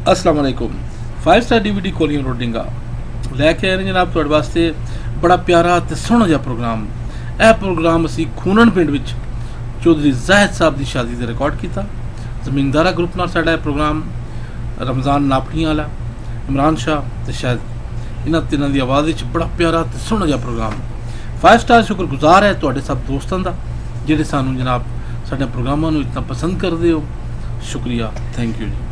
अस्सलाम वालेकुम। 5 star DVD कोलियां रोडिंगा लैके आए ने जनाब तुहाडे वास्ते बड़ा प्यारा ते सोहना जिहा प्रोग्राम। यह प्रोग्राम असी खूनन पिंड विच चौधरी जाहिद साहब की शादी से रिकॉर्ड किया। जमींदारा ग्रुप नाल साडा प्रोग्राम रमज़ान नापड़ियां वाला इमरान शाह ते शायद इन्हां तिन्हां दी आवाज़ विच बड़ा प्यारा ते सोहना जिहा प्रोग्राम। 5 स्टार शुक्रगुजार है तुहाडे सब दोस्तां दा जिहड़े सानूं जनाब साडे प्रोग्रामां नूं इतना पसंद करदे हो। शुक्रिया, थैंक यू जी।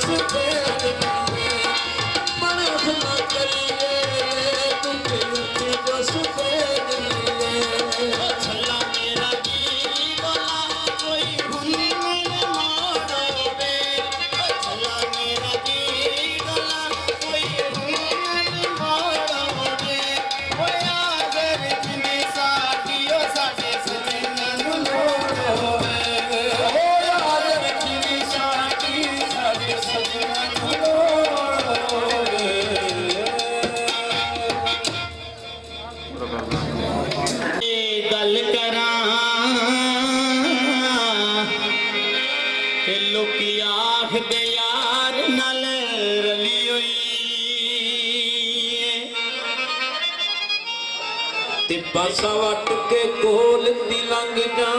सफेद बड़े खुदा करिए तुझे जो सफेद छल्ला मेरा गिरी डोला कोई भूली मेरे मोड़ोगे छल्ला मेरा गिरी डोला कोई भूली मेरे मोड़ोगे वो यार जिन्हें साथियों साथे सने ननु लोड़ोगे वो यार जिन्हें साथी साथे सने ननु लोड़ोगे गल करां ते लोकी आखदे यार नाल रली होई ते पासा वट के कोल दी लंघ जा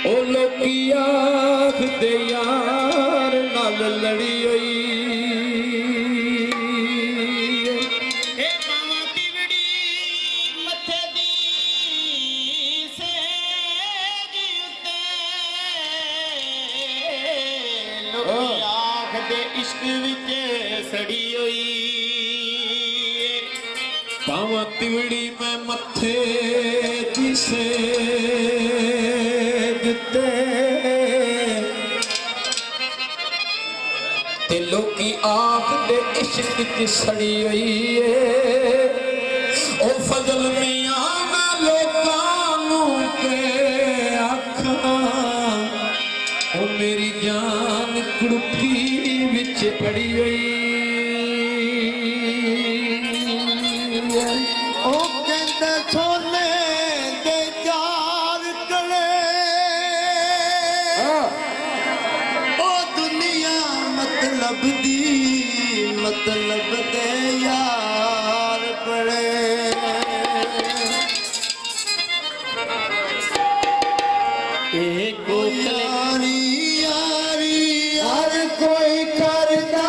ओ लोकी आखदे यार नाल लड़ी होई इश्क विच सड़ी हुई पावा तिवड़ी में मथे जिसे ते लोकी आख दे इश्क विच सड़ी हुई ओ फजल मियां मैं लोकां के आखां ओ मेरी जान कुड़पी विच पड़ी हुई ओ कहंदे सोने दे चार कले ओ दुनिया मतलब दे यार पड़े यारी यारी हर कोई करता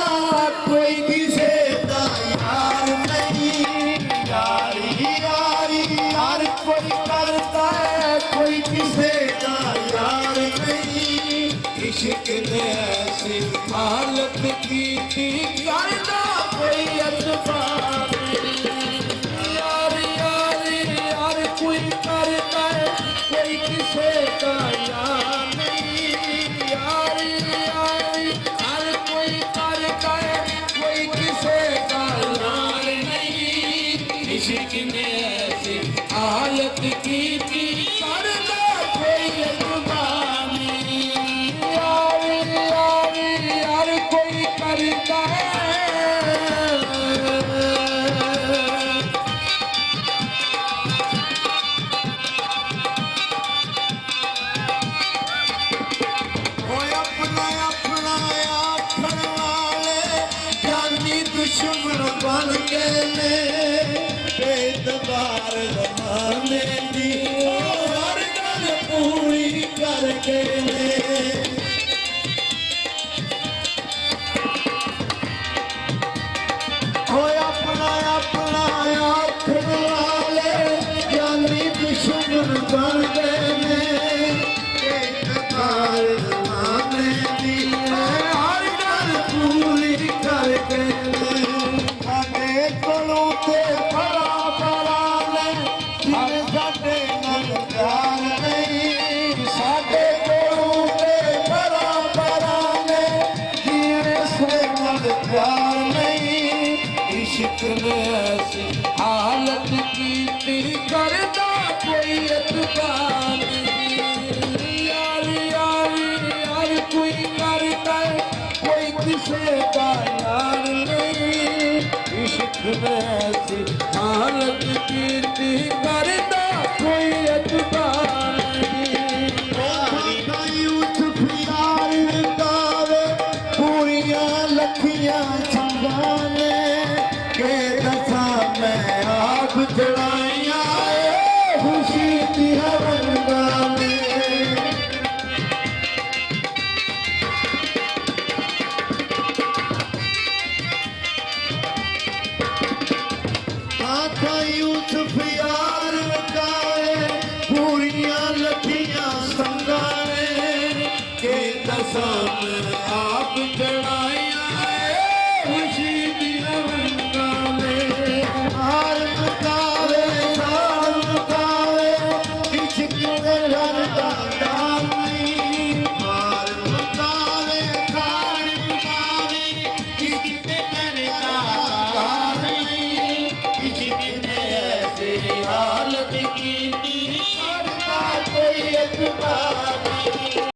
कोई किसे दा यार नहीं यारी यारी हर कोई करता है कोई किसे दा यार नहीं इश्क ने ऐसी हालत की थी करता कोई अतबार यारी यारी हर कोई करता है कोई किसे का यार नहीं यारी यारी हर कोई करता है कोई किसे का यार नहीं इश्क ने ऐसी हालत की थी करता कोई अतबार नहीं यारी यारी हर कोई करता है दुश्मन बन के बेदबार जमाने दी हर गल पूरी करके अपना अपना आखण वाले जानी दुश्मन बन गए बेदबार जमाने दी हर गल पूरी करके कोलों ते बड़ा बड़ा ने साडे नाल प्यार नहीं साडे कोलों ते बड़ा बड़ा ने जीने से नाल प्यार नहीं इश्क ने ऐसी हालत की थी करदा कोई एतबार नहीं यारी यारी हर कोई करता है कोई किसे का यार नहीं इश्क में ऐसी हालत की थी करता कोई एतबार नहीं यूसुफ यार गावे पूरियां लखियां संगाने के दफा मैं आग जलाइया खुशी की हवन गाने यूसुफ यार गाए पूरियां लखियां ਸੋਨ ਆਪ ਚੜਾਇਆ ਖੁਸ਼ੀ ਦੀਆਂ ਵੰਗਾਂ ਨੇ ਹਾਰ ਮੁਕਾਵੇ ਸਾਰ ਮੁਕਾਵੇ ਇਸ਼ਕ ਦੇ ਰੰਗ ਦਾ ਨਹੀਂ ਹਾਰ ਮੁਕਾਵੇ ਸਾਰ ਮੁਕਾਵੇ ਇਸ਼ਕ ਦੇ ਰੰਗ ਦਾ ਨਹੀਂ ਇਸ਼ਕ ਨੇ ਐਸੀ ਹਾਲਤ ਕੀਤੀ ਹਰ ਦਾ ਕੋਈ ਇਤਬਾਰ ਨਹੀਂ